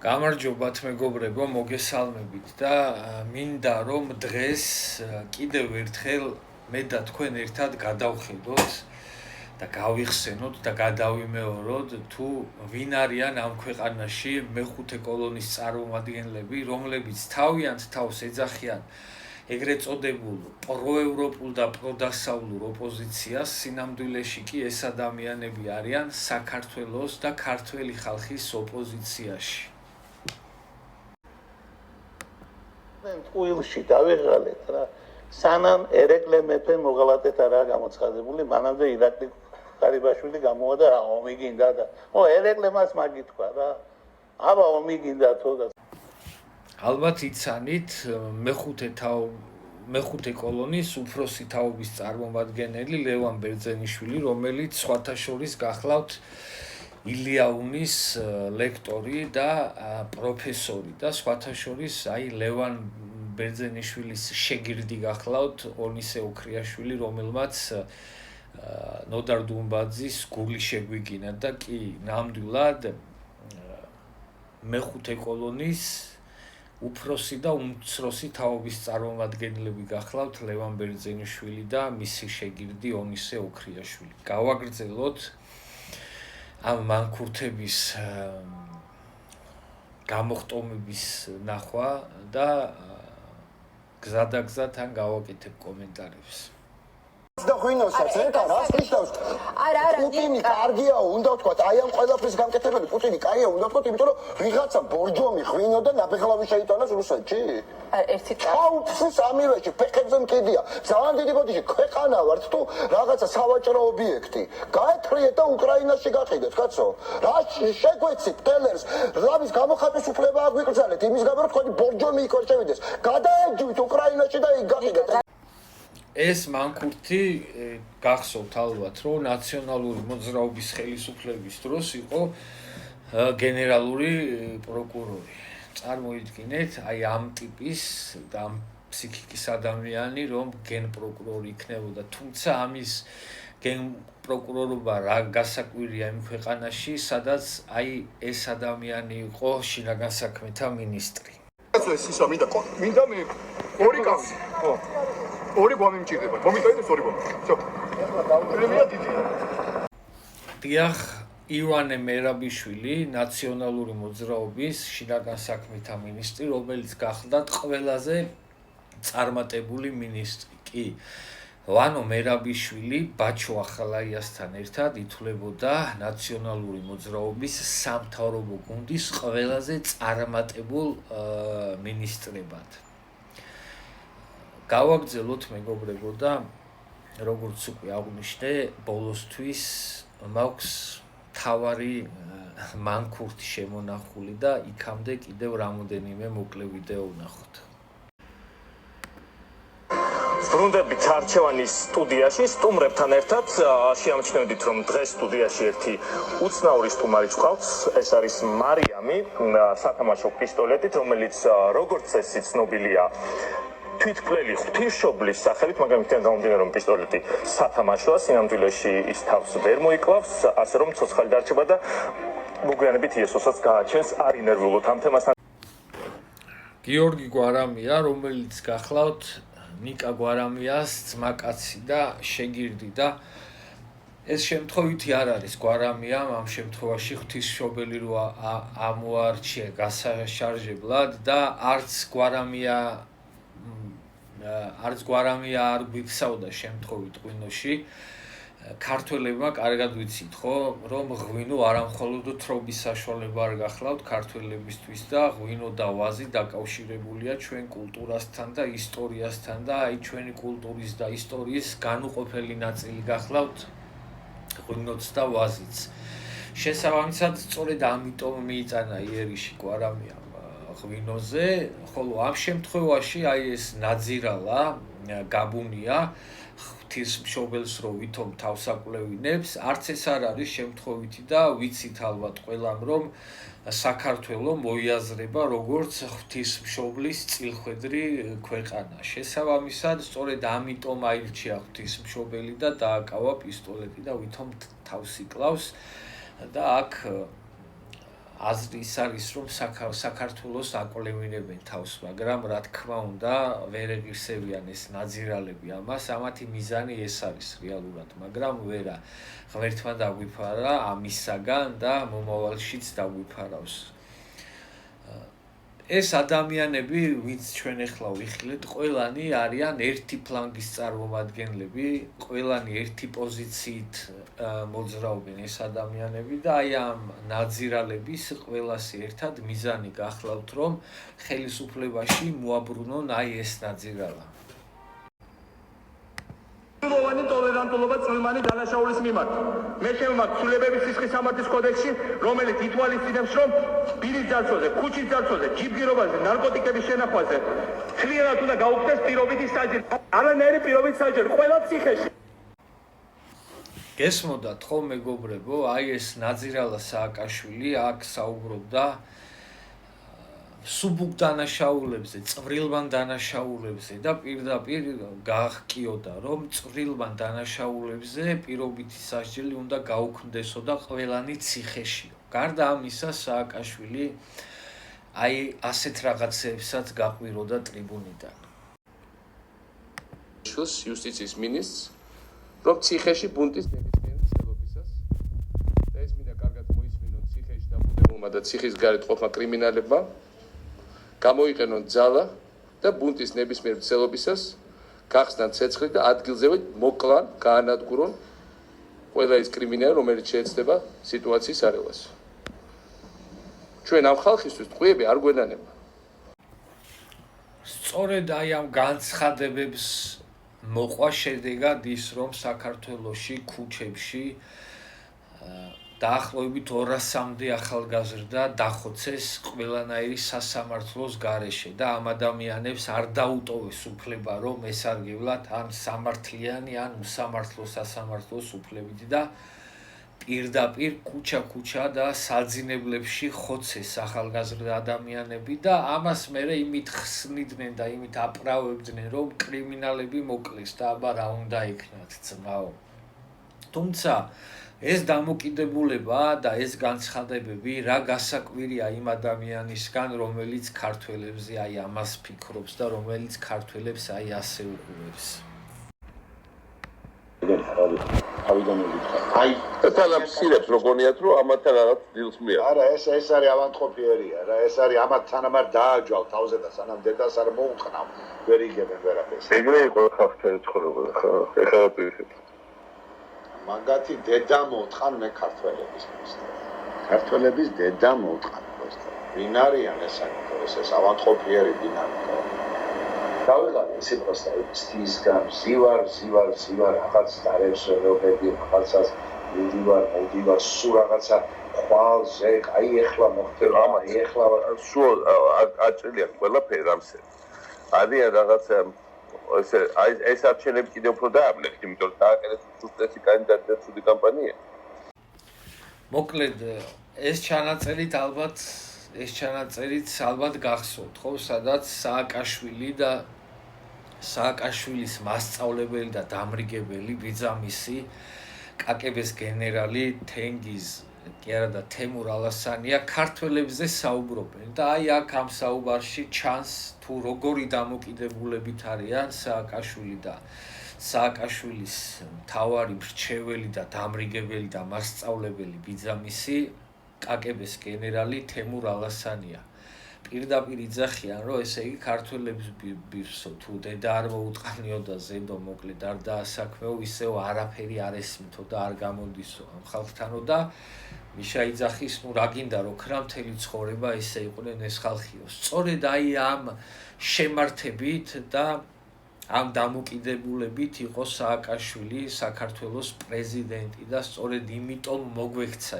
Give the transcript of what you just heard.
გამარჯობათ მეგობრებო, მოგესალმებით და მინდა რომ დღეს კიდევ ერთხელ მე და თქვენ ერთად გადავხედოთ და გავიხსენოთ და გადავიმეოროთ თუ ვინ არიან ამ ქვეყანაში მეხუთე კოლონის წარმომადგენლები, რომლებიც თავიანთ თავს ეძახიან ეგრეთ წოდებულ პროევროპულ და პროდასავლურ ოპოზიციას, სინამდვილეში კი ეს ადამიანები არიან საქართველოს და ქართველი ხალხის ოპოზიციაში. ტყუილში დავიღალეთ რა. სანამ ერეკლე მეფე მოღალატეთ არა გამოცხადებული, მანამდე ირაკლი ხარიბაშვილი გამოვა და ომი გინდა და ერეკლე მას მაგი თქვა რა. აბა ომი გინდა თო და ალბათ იცანით მეხუთე კოლონის უფროსი თაობის წარმომადგენელი ლევან ბერძენიშვილი, რომელიც სხვათა შორის გახლავთ ილიაუნის ლექტორი და პროფესორი და სხვათა შორის ლევან ბერძენიშვილის შეგირდი გახლავთ ონისე ოქრიაშვილი, რომელმაც ნოდარ დუმბაძის გული შეგვიგინა და კი ნამდვილად მეხუთე კოლონის უფროსი და უმცროსი თაობის წარმომადგენლები გახლავთ ლევან ბერძენიშვილი და მისი შეგირდი ონისე ოქრიაშვილი. გავაგრძელოთ ამ მანქურთების გამოხტომების ნახვა და გზადაგზად ან გავაკეთებ კომენტარებს. და ღვინოსაც ეკა რას ნიშნავს? არა, პუტინი კარგია, უნდა ვთქვათ, აი ამ ყველაფრის გამკეთებელი პუტინი კაია, უნდა ვთქვათ, იმიტომ რომ ვიღაცა ბორჯომი ღვინო და ნაბეღლავი შეიტანოს რუსეთში. ერთი ჩაუწვის ამირეში, ფეხებზე მკიდია. ძალიან დიდი ბოდიში ქვეყანა ვართ თუ რაღაცა სავაჭრო ობიექტი. გაეთრიეთ და უკრაინაში გაყიდეთ, კაცო. რა შეგვეცით ტელერს, რამის გამოხატვის უფლება აგვიკრძალეთ, იმის გამო რომ თქვენი ბორჯომი იქ ვერ შევიდეს. გადაეჯვით უკრაინაში და იქ გაყიდეთ. ეს მანქურთი გახსოვთ ალბათ, რომ ნაციონალური მოძრაობის ხელისუფლების დროს იყო გენერალური პროკურორი. წარმოიდგინეთ, ამ ტიპის და ამ ფსიქიკის ადამიანი, რომ გენპროკურორი იქნებოდა, თუმცა ამის გენპროკურორობა რა გასაკვირია იმ ქვეყანაში, სადაც ეს ადამიანი იყო შინაგან საქმეთა მინისტრი. ეს ისა მინდა მე ორი კაცი. ორი გვამი მჭირდება. მომიტანეს ორი გვამი. всё. პრემია დიდია. დიახ, ივანე მერაბიშვილი, ნაციონალური მოძრაობის შინაგან საქმეთა მინისტრი, რომელიც გახლდათ ყველაზე წარმატებული მინისტრი. კი, ვანო მერაბიშვილი ბაჩო ახალაიასთან ერთად ითვლებოდა ნაციონალური მოძრაობის სამთავრობო გუნდის ყველაზე წარმატებულ მინისტრებად. გავაგრძელოთ მეგობრებო და როგორც უკვე აღვნიშნე, ბოლოსთვის მაქვს თავარი მანქურთი შემონახული და იქამდე კიდევ რამოდენიმე მოკლე ვიდეო ვნახოთ. ბრუნდებით არჩევანის სტუდიაში სტუმრებთან ერთად შეამჩნევდით, რომ დღეს სტუდიაში ერთი უცნაური სტუმარი გვყავს. ეს არის მარიამი, სათამაშო პისტოლეტით, რომელიც როგორც წესი ცნობილია თვითმკვლელი ღვთისმშობლის სახელით, მაგრამ იქიდან გამომდინარე, რომ პისტოლეტი სათამაშოა, სინამდვილეში ის თავს ვერ მოიკლავს, ასე რომ ცოცხალი დარჩება და მოგვიანებით იესოსაც გააჩენს არ ინერვიულოთ ამ თემასთან. გიორგი გვარამია, რომელიც გახლავთ ნიკა გვარამიას ძმაკაცი და შეგირდი და ეს შემთხვევითი არ არის გვარამიამ ამ შემთხვევაში ღვთისმშობელი რო ამოარჩია გასაშარჟებლად და არც გვარამია არ გვიქსავდა შემთხვევით ღვინოში. ქართველებმა კარგად ვიცით, ხო, რომ ღვინო არამხოლოდ თრობის საშუალება არ გახლავთ ქართველებისთვის და ღვინო და ვაზი დაკავშირებულია ჩვენ კულტურასთან და ისტორიასთან და ჩვენი კულტურის და ისტორიის განუყოფელი ნაწილი გახლავთ ღვინოც და ვაზიც. შესაბამისად, სწორედ ამიტომ მიიწანა იერიში გვარამიამ ღვინოზე, ხოლო ამ შემთხვევაში ეს ნაძირალა გაბუნია ღვთისმშობელს რო ვითომ თავს აკვლევინებს, არც ეს არ არის შემთხვევითი და ვიცით ალბათ ყველამ, რომ საქართველო მოიაზრება როგორც ღვთისმშობლის წილხვედრი ქვეყანა. შესაბამისად, სწორედ ამიტომ აირჩია ღვთისმშობელი და დააკავა პისტოლეტი და ვითომ თავს იკლავს და აქ აზრი ის არის, რომ საქართველოს აკოლევინებენ თავს, მაგრამ რა თქმა უნდა, ვერ ეღირსებიან ეს ნაძირალები ამას, ამათი მიზანი ეს არის რეალურად, მაგრამ ვერა ღმერთმა დაგვიფარა ამისაგან და მომავალშიც დაგვიფარავს. ეს ადამიანები, ვინც ჩვენ ახლა ვიხილეთ, ყველანი არიან ერთი ფლანგის წარმომადგენლები, ყველანი ერთი პოზიციით მოძრაობენ ეს ადამიანები და აი ამ ნაძირალების ყველას ერთად მიზანი გახლავთ, რომ ხელისუფლებაში მოაბრუნონ აი ეს ნაძირალა. Ლოვანი ტოლერანტულობა წვიმანი დანაშაულის მიმართ. მე შემოგვაქვს ცვლილებების სისხლის სამართლის კოდექსში, რომელიც ითვალისწინებს, რომ პირის დაცვაზე, ქუჩის დაცვაზე, ჯიბგირობაზე, ნარკოტიკების შენახვაზე ცვლილად უნდა გაუქმდეს პირობითი საჯირო. არანაირი პირობითი საჯირო, ყველა ციხეში. გესმოდათ ხო მეგობრებო, აი ეს ნაძირალა სააკაშვილი აქ საუბრობდა სუბუქ დანაშაულებზე, წვრილმან დანაშაულებზე და პირდაპირ გააღკიოდა, რომ წვრილმან დანაშაულებზე პირობითი სასჯელი უნდა გაუქმდესო და ყველანი ციხეშიო. გარდა ამისა, სააკაშვილი აი ასეთ რაღაცებსაც გაყვიროდა ტრიბუნიდან. იუსტიციის მინისტრს, რომ ციხეში ბუნტის ნებისმიერი მცდელობისას და ეს მინდა კარგად მოისმინონ ციხეში დამკვიდრებულმა და ციხის გარეთ ყოფნა კრიმინალებმა გამოიყენონ ძალა და ბუნტის ნებისმიერ მცდელობისას გახსნან ცეცხლი და ადგილზევე მოკლან, გაანადგურონ ყველა ის კრიმინალი, რომელიც შეეცდება სიტუაციის არევას. ჩვენ ამ ხალხისთვის ტყვიები არ გვენანება. სწორედ აი ამ განცხადებებს მოყვა შედეგად ის, რომ საქართველოში ქუჩებში დაახლოებით 200-მდე ახალგაზრდა დახოცეს ყველანაირი სასამართლოს გარეშე და ამ ადამიანებს არ დაუტოვეს უფლება, რომ ესარგებლათ ან სამართლიანი, ან უსამართლო სასამართლოს უფლებით და პირდაპირ ქუჩა და საძინებლებში ხოცეს ახალგაზრდა ადამიანები და ამას მერე იმით ხსნიდნენ და იმით აპრავებდნენ, რომ კრიმინალები მოკლეს და აბა რა უნდა იქნათ ძმაო. თუმცა ეს დამოკიდებულება და ეს განცხადებები რა გასაკვირია იმ ადამიანისგან, რომელიც ქართველებზე აი ამას ფიქრობს და რომელიც ქართველებს აი ასე უყურებს. აი, თანამშრომლებს როგორიათ, რომ ამათთან რაღაც დილს მიაყო. არა, ეს არის ავანტყოფიერია რა, ეს არის ამათ თანამარ დააჯვალ თავზე და სანამ დედას არ მოუყნავ, ვერ იგებენ ვერაფერს. ეგრე იყო ხალხთან ცხოვრება, ხო? ეხლა პირიქით. მაგათი დედა მოუთხან მე ქართველების მისდევ. ქართველების დედა მოუთხან ეს. ვინ არიან ეს ეს ავანტყოფიერი დინამიკა. დავიღალე ისე პროსტა სტისგან ზივარ რაღაც დარევსებები რაღაცას მოდივარ სულ რაღაცა ხვალზე აი ეხლა მოხდება ეხლა სულ აჭრილია ყველაფერი რამსე. არიან რაღაცა ეს არჩევნები კიდევ უფრო დააბნეხ, იმიტომ რომ დააკეთეს უსწრესი კანდიდატი და ცუდი კამპანია. მოკლედ ეს ჩანაწერით ალბათ გახსოვთ, ხო, სადაც სააკაშვილის მასწავლებელი და დამრიგებელი ბიძამისი კაკების გენერალი თენგიზ კი არა და თემურ ალასანია ქართველებზე საუბრობენ და აი აქ ამ საუბარში ჩანს თუ როგორი დამოკიდებულებით არიან სააკაშვილი და სააკაშვილის მთავარი მრჩეველი და დამრიგებელი და მასწავლებელი ბიძამისი კაკების გენერალი თემურ ალასანია. პირდაპირ იძახიან, რომ ესე იგი ქართველებს ბირსო თუ დედა არ მოუტყანიოდა ზედო მოკლედ არ დაასაქმეო, ისევ არაფერი არ ესმითო და არ გამოდისო ამ ხალხთანო და მიშა იძახის, ნუ რა გინდა რომ ქრა მთელი ცხოვრება ესე იყვნენ ეს ხალხიო. სწორედ აი ამ შემართებით და ამ დამოკიდებულებით იყო სააკაშვილი საქართველოს პრეზიდენტი და სწორედ იმიტომ მოგვექცა